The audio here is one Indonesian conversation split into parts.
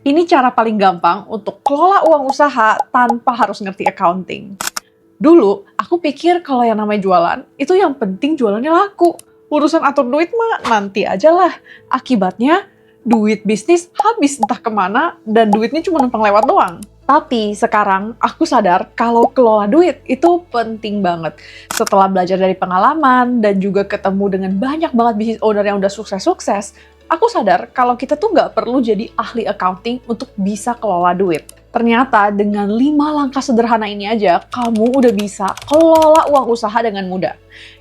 Ini cara paling gampang untuk kelola uang usaha tanpa harus ngerti accounting. Dulu, aku pikir kalau yang namanya jualan, itu yang penting jualannya laku. Urusan atur duit mah nanti aja lah. Akibatnya, duit bisnis habis entah kemana, dan duitnya cuma numpang lewat doang. Tapi sekarang aku sadar kalau kelola duit itu penting banget. Setelah belajar dari pengalaman dan juga ketemu dengan banyak banget business owner yang udah sukses-sukses, aku sadar kalau kita tuh nggak perlu jadi ahli accounting untuk bisa kelola duit. Ternyata dengan 5 langkah sederhana ini aja, kamu udah bisa kelola uang usaha dengan mudah.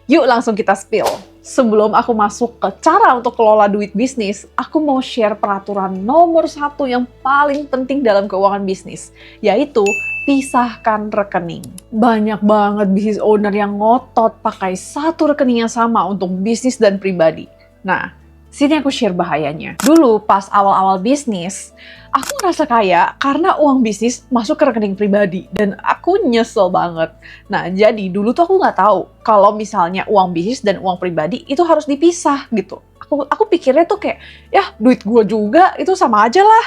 Yuk langsung kita spill. Sebelum aku masuk ke cara untuk kelola duit bisnis, aku mau share peraturan nomor 1 yang paling penting dalam keuangan bisnis, yaitu pisahkan rekening. Banyak banget business owner yang ngotot pakai satu rekening yang sama untuk bisnis dan pribadi. Nah, sini aku share bahayanya. Dulu pas awal-awal bisnis, aku ngerasa kaya karena uang bisnis masuk ke rekening pribadi dan aku nyesel banget. Nah, jadi dulu tuh aku nggak tahu kalau misalnya uang bisnis dan uang pribadi itu harus dipisah gitu. Aku pikirnya tuh kayak, ya duit gue juga itu sama aja lah.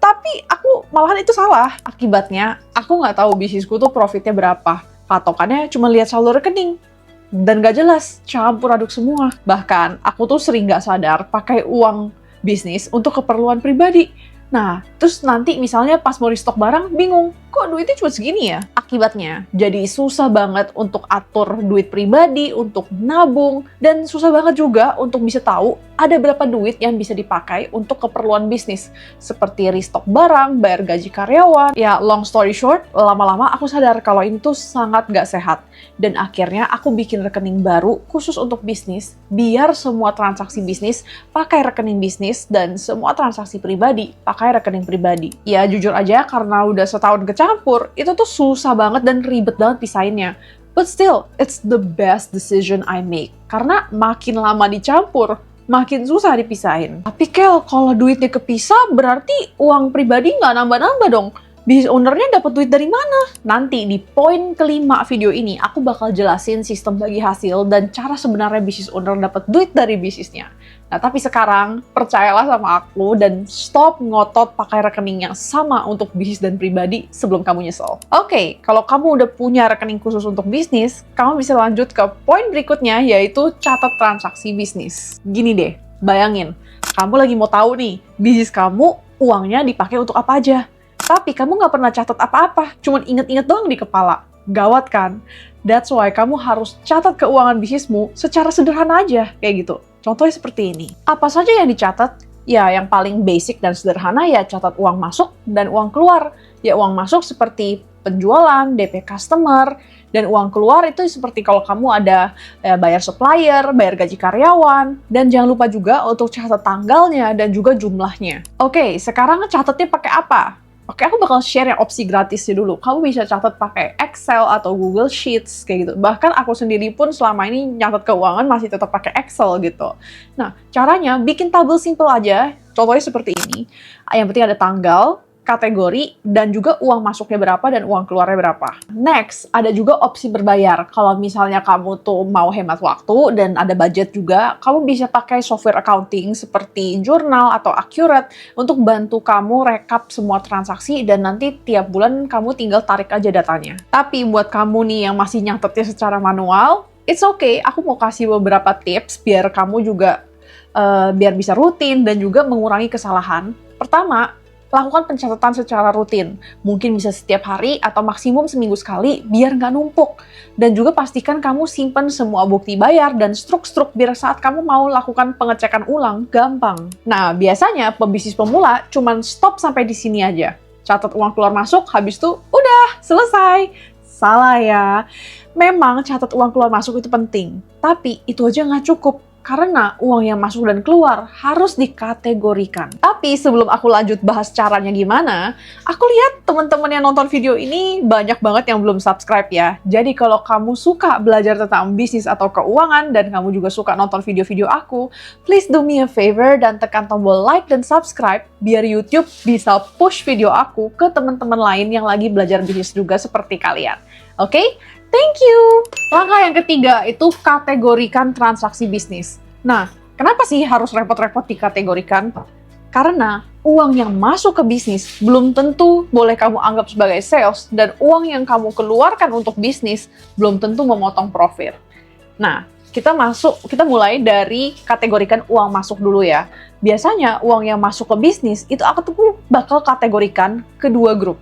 Tapi aku malahan itu salah. Akibatnya aku nggak tahu bisnisku tuh profitnya berapa. Patokannya cuma lihat saldo rekening. Dan gak jelas, campur aduk semua. Bahkan, aku tuh sering gak sadar pakai uang bisnis untuk keperluan pribadi. Nah, terus nanti misalnya pas mau restock barang, bingung, kok duitnya cuma segini ya? Akibatnya, jadi susah banget untuk atur duit pribadi, untuk nabung, dan susah banget juga untuk bisa tahu ada berapa duit yang bisa dipakai untuk keperluan bisnis. Seperti restock barang, bayar gaji karyawan. Ya, long story short, lama-lama aku sadar kalau ini tuh sangat gak sehat. Dan akhirnya aku bikin rekening baru khusus untuk bisnis, biar semua transaksi bisnis pakai rekening bisnis dan semua transaksi pribadi pakai rekening pribadi. Ya jujur aja karena udah setahun kecampur, itu tuh susah banget dan ribet banget pisahinnya. But still, it's the best decision I make. Karena makin lama dicampur, makin susah dipisahin. Tapi Kel, kalau duitnya kepisah berarti uang pribadi nggak nambah-nambah dong. Business owner-nya dapat duit dari mana? Nanti di poin kelima video ini, aku bakal jelasin sistem bagi hasil dan cara sebenarnya business owner dapat duit dari bisnisnya. Nah, tapi sekarang percayalah sama aku dan stop ngotot pakai rekening yang sama untuk bisnis dan pribadi sebelum kamu nyesel. Oke, kalau kamu udah punya rekening khusus untuk bisnis, kamu bisa lanjut ke poin berikutnya, yaitu catat transaksi bisnis. Gini deh, bayangin, kamu lagi mau tahu nih, bisnis kamu uangnya dipakai untuk apa aja. Tapi kamu nggak pernah catat apa-apa, cuman inget-inget doang di kepala. Gawat kan? That's why kamu harus catat keuangan bisnismu secara sederhana aja, kayak gitu. Contohnya seperti ini. Apa saja yang dicatat? Ya, yang paling basic dan sederhana ya catat uang masuk dan uang keluar. Ya, uang masuk seperti penjualan, DP customer, dan uang keluar itu seperti kalau kamu ada bayar supplier, bayar gaji karyawan, dan jangan lupa juga untuk catat tanggalnya dan juga jumlahnya. Oke, sekarang catatnya pakai apa? Oke, aku bakal share yang opsi gratisnya dulu. Kamu bisa catat pakai Excel atau Google Sheets, kayak gitu. Bahkan aku sendiri pun selama ini nyatat keuangan masih tetap pakai Excel gitu. Nah, caranya bikin tabel simple aja. Contohnya seperti ini. Yang penting ada tanggal, kategori, dan juga uang masuknya berapa dan uang keluarnya berapa. Next, ada juga opsi berbayar. Kalau misalnya kamu tuh mau hemat waktu dan ada budget juga, kamu bisa pakai software accounting seperti Journal atau Accurate untuk bantu kamu rekap semua transaksi dan nanti tiap bulan kamu tinggal tarik aja datanya. Tapi buat kamu nih yang masih nyatetnya secara manual, it's okay. Aku mau kasih beberapa tips biar kamu juga biar bisa rutin dan juga mengurangi kesalahan. Pertama, lakukan pencatatan secara rutin. Mungkin bisa setiap hari atau maksimum seminggu sekali biar nggak numpuk. Dan juga pastikan kamu simpan semua bukti bayar dan struk-struk biar saat kamu mau lakukan pengecekan ulang gampang. Nah, biasanya pebisnis pemula cuman stop sampai di sini aja. Catat uang keluar masuk, habis itu udah selesai. Salah ya. Memang catat uang keluar masuk itu penting. Tapi itu aja nggak cukup. Karena uang yang masuk dan keluar harus dikategorikan. Tapi sebelum aku lanjut bahas caranya gimana, aku lihat teman-teman yang nonton video ini banyak banget yang belum subscribe ya. Jadi kalau kamu suka belajar tentang bisnis atau keuangan dan kamu juga suka nonton video-video aku, please do me a favor dan tekan tombol like dan subscribe biar YouTube bisa push video aku ke teman-teman lain yang lagi belajar bisnis juga seperti kalian. Oke? Thank you! Langkah yang ketiga itu kategorikan transaksi bisnis. Nah, kenapa sih harus repot-repot dikategorikan? Karena uang yang masuk ke bisnis belum tentu boleh kamu anggap sebagai sales, dan uang yang kamu keluarkan untuk bisnis belum tentu memotong profit. Nah, kita mulai dari kategorikan uang masuk dulu ya. Biasanya uang yang masuk ke bisnis itu aku tuh bakal kategorikan ke dua grup,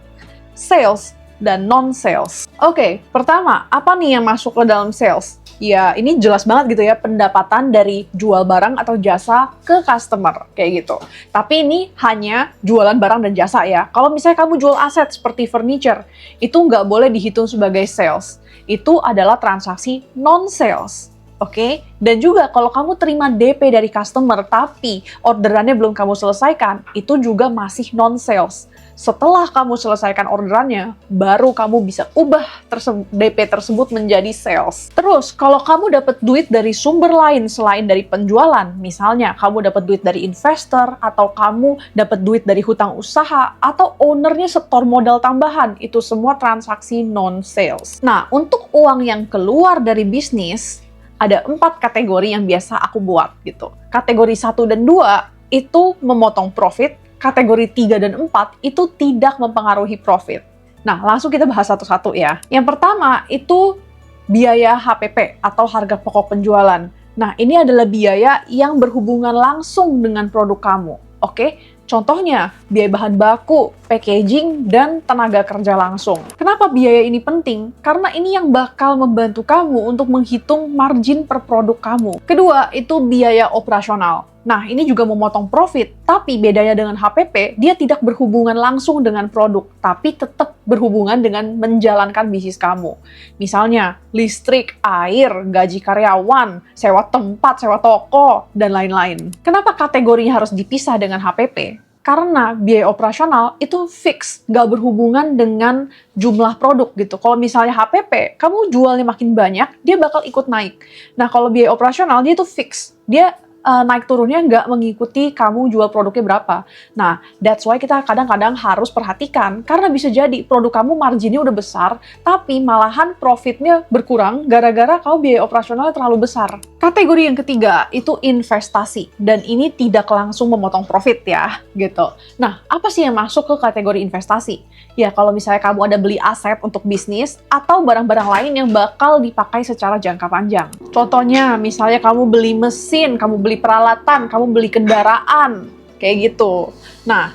sales dan non-sales. Oke, pertama, apa nih yang masuk ke dalam sales? Ya, ini jelas banget gitu ya, pendapatan dari jual barang atau jasa ke customer, kayak gitu. Tapi ini hanya jualan barang dan jasa ya. Kalau misalnya kamu jual aset seperti furniture, itu nggak boleh dihitung sebagai sales. Itu adalah transaksi non-sales. Oke, dan juga kalau kamu terima DP dari customer tapi orderannya belum kamu selesaikan, itu juga masih non-sales. Setelah kamu selesaikan orderannya, baru kamu bisa ubah DP tersebut menjadi sales. Terus, kalau kamu dapat duit dari sumber lain selain dari penjualan, misalnya kamu dapat duit dari investor, atau kamu dapat duit dari hutang usaha, atau ownernya setor modal tambahan, itu semua transaksi non-sales. Nah, untuk uang yang keluar dari bisnis, ada 4 kategori yang biasa aku buat gitu. Kategori 1 dan 2 itu memotong profit, kategori 3 dan 4 itu tidak mempengaruhi profit. Nah, langsung kita bahas satu-satu ya. Yang pertama itu biaya HPP atau harga pokok penjualan. Nah, ini adalah biaya yang berhubungan langsung dengan produk kamu. Oke? Contohnya, biaya bahan baku, packaging, dan tenaga kerja langsung. Kenapa biaya ini penting? Karena ini yang bakal membantu kamu untuk menghitung margin per produk kamu. Kedua, itu biaya operasional. Nah, ini juga memotong profit, tapi bedanya dengan HPP, dia tidak berhubungan langsung dengan produk, tapi tetap berhubungan dengan menjalankan bisnis kamu. Misalnya, listrik, air, gaji karyawan, sewa tempat, sewa toko, dan lain-lain. Kenapa kategorinya harus dipisah dengan HPP? Karena biaya operasional itu fix, nggak berhubungan dengan jumlah produk gitu. Kalau misalnya HPP, kamu jualnya makin banyak, dia bakal ikut naik. Nah, kalau biaya operasional, dia itu fix. Dia naik turunnya nggak mengikuti kamu jual produknya berapa. Nah, that's why kita kadang-kadang harus perhatikan, karena bisa jadi produk kamu marginnya udah besar, tapi malahan profitnya berkurang gara-gara kamu biaya operasionalnya terlalu besar. Kategori yang ketiga itu investasi, dan ini tidak langsung memotong profit ya, gitu. Nah, apa sih yang masuk ke kategori investasi? Ya, kalau misalnya kamu ada beli aset untuk bisnis, atau barang-barang lain yang bakal dipakai secara jangka panjang. Contohnya, misalnya kamu beli mesin, kamu beli peralatan, kamu beli kendaraan, kayak gitu. Nah,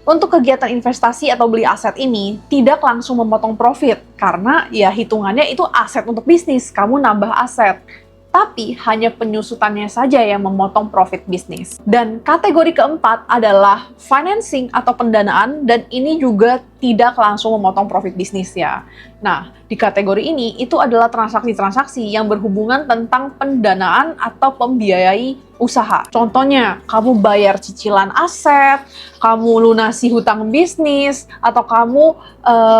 untuk kegiatan investasi atau beli aset ini tidak langsung memotong profit, karena ya hitungannya itu aset untuk bisnis, kamu nambah aset. Tapi hanya penyusutannya saja yang memotong profit bisnis. Dan kategori keempat adalah financing atau pendanaan, dan ini juga tidak langsung memotong profit bisnis ya. Nah, di kategori ini itu adalah transaksi-transaksi yang berhubungan tentang pendanaan atau pembiayai usaha. Contohnya, kamu bayar cicilan aset, kamu lunasi hutang bisnis, atau kamu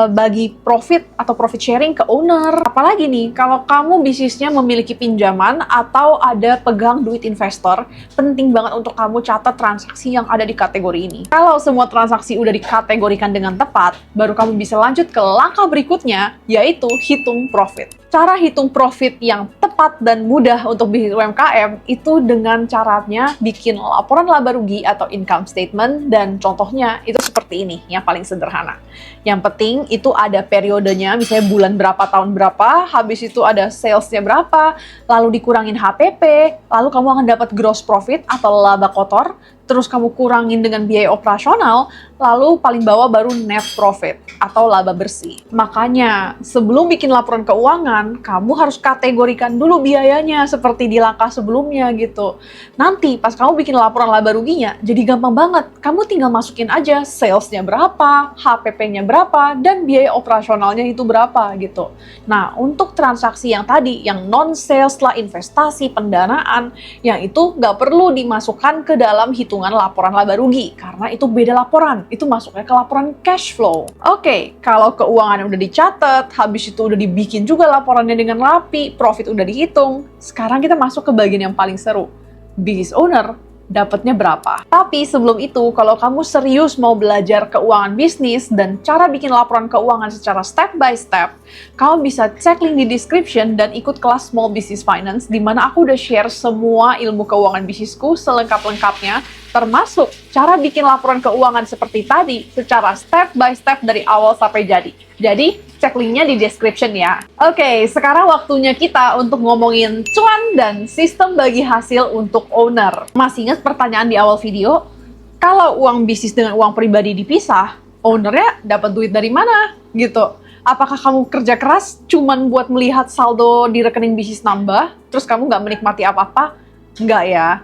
bagi profit atau profit sharing ke owner. Apalagi nih, kalau kamu bisnisnya memiliki pinjaman atau ada pegang duit investor, penting banget untuk kamu catat transaksi yang ada di kategori ini. Kalau semua transaksi udah dikategorikan dengan tepat, baru kamu bisa lanjut ke langkah berikutnya, yaitu hitung profit. Cara hitung profit yang tepat dan mudah untuk bisnis UMKM itu dengan caranya bikin laporan laba rugi atau income statement, dan contohnya itu seperti ini, yang paling sederhana. Yang penting itu ada periodenya, misalnya bulan berapa, tahun berapa, habis itu ada salesnya berapa, lalu dikurangin HPP, lalu kamu akan dapat gross profit atau laba kotor, terus kamu kurangin dengan biaya operasional, lalu paling bawah baru net profit atau laba bersih. Makanya, sebelum bikin laporan keuangan, kamu harus kategorikan dulu biayanya seperti di langkah sebelumnya gitu. Nanti pas kamu bikin laporan laba ruginya, jadi gampang banget. Kamu tinggal masukin aja salesnya berapa, HPP-nya berapa, dan biaya operasionalnya itu berapa gitu. Nah, untuk transaksi yang tadi, yang non-sales lah, investasi, pendanaan, yang itu nggak perlu dimasukkan ke dalam hitungan laporan laba rugi, karena itu beda laporan, itu masuknya ke laporan cash flow. Oke, kalau keuangan udah dicatat, habis itu udah dibikin juga laporannya dengan rapi, profit udah dihitung, sekarang kita masuk ke bagian yang paling seru. Business owner dapatnya berapa. Tapi sebelum itu, kalau kamu serius mau belajar keuangan bisnis dan cara bikin laporan keuangan secara step by step, kamu bisa cek link di description dan ikut kelas Small Business Finance, di mana aku udah share semua ilmu keuangan bisnisku selengkap-lengkapnya, termasuk cara bikin laporan keuangan seperti tadi, secara step by step dari awal sampai jadi. Jadi, cek linknya di description ya. Oke, sekarang waktunya kita untuk ngomongin cuan dan sistem bagi hasil untuk owner. Masih ingat pertanyaan di awal video? Kalau uang bisnis dengan uang pribadi dipisah, ownernya dapat duit dari mana? Gitu. Apakah kamu kerja keras cuman buat melihat saldo di rekening bisnis nambah, terus kamu nggak menikmati apa-apa? Nggak ya.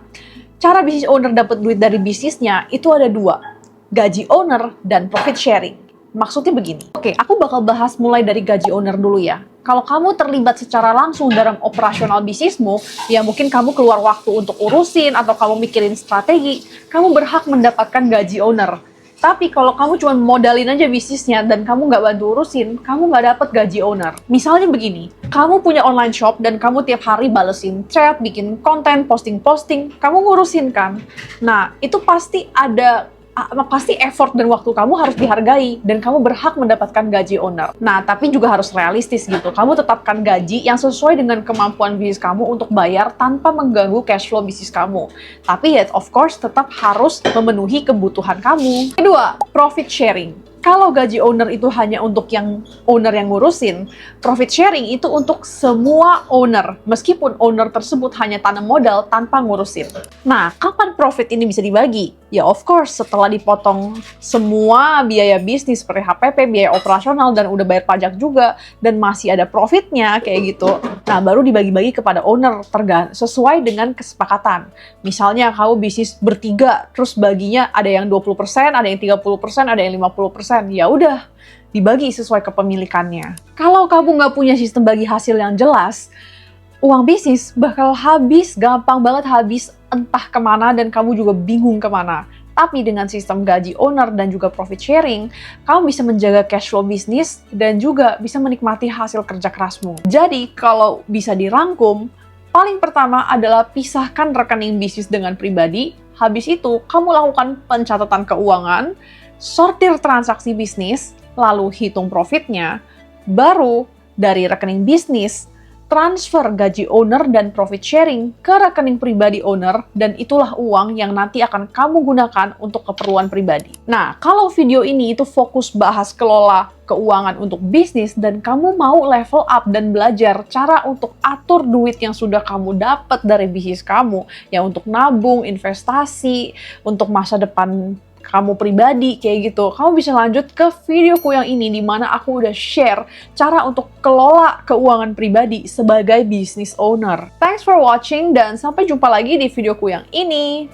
Cara bisnis owner dapat duit dari bisnisnya itu ada dua, gaji owner dan profit sharing. Maksudnya begini. Oke, aku bakal bahas mulai dari gaji owner dulu ya. Kalau kamu terlibat secara langsung dalam operasional bisnismu, ya mungkin kamu keluar waktu untuk urusin atau kamu mikirin strategi, kamu berhak mendapatkan gaji owner. Tapi kalau kamu cuma modalin aja bisnisnya dan kamu nggak bantu urusin, kamu nggak dapat gaji owner. Misalnya begini, kamu punya online shop dan kamu tiap hari balesin chat, bikin konten, posting-posting, kamu ngurusin kan? Nah, itu pasti effort dan waktu kamu harus dihargai dan kamu berhak mendapatkan gaji owner. Nah, tapi juga harus realistis gitu. Kamu tetapkan gaji yang sesuai dengan kemampuan bisnis kamu untuk bayar tanpa mengganggu cash flow bisnis kamu. Tapi yet of course tetap harus memenuhi kebutuhan kamu. Kedua, profit sharing. Kalau gaji owner itu hanya untuk yang owner yang ngurusin, profit sharing itu untuk semua owner, meskipun owner tersebut hanya tanam modal tanpa ngurusin. Nah, kapan profit ini bisa dibagi? Ya of course, setelah dipotong semua biaya bisnis seperti HPP, biaya operasional, dan udah bayar pajak juga, dan masih ada profitnya kayak gitu. Nah, baru dibagi-bagi kepada owner sesuai dengan kesepakatan. Misalnya kamu bisnis bertiga, terus baginya ada yang 20%, ada yang 30%, ada yang 50%. Ya udah, dibagi sesuai kepemilikannya. Kalau kamu nggak punya sistem bagi hasil yang jelas, uang bisnis bakal habis, gampang banget habis entah kemana dan kamu juga bingung kemana. Tapi dengan sistem gaji owner dan juga profit sharing, kamu bisa menjaga cash flow bisnis dan juga bisa menikmati hasil kerja kerasmu. Jadi, kalau bisa dirangkum, paling pertama adalah pisahkan rekening bisnis dengan pribadi. Habis itu, kamu lakukan pencatatan keuangan, sortir transaksi bisnis, lalu hitung profitnya, baru dari rekening bisnis, transfer gaji owner dan profit sharing ke rekening pribadi owner, dan itulah uang yang nanti akan kamu gunakan untuk keperluan pribadi. Nah, kalau video ini itu fokus bahas kelola keuangan untuk bisnis dan kamu mau level up dan belajar cara untuk atur duit yang sudah kamu dapat dari bisnis kamu, ya untuk nabung, investasi, untuk masa depan kamu pribadi kayak gitu, kamu bisa lanjut ke videoku yang ini di mana aku udah share cara untuk kelola keuangan pribadi sebagai business owner. Thanks for watching dan sampai jumpa lagi di videoku yang ini.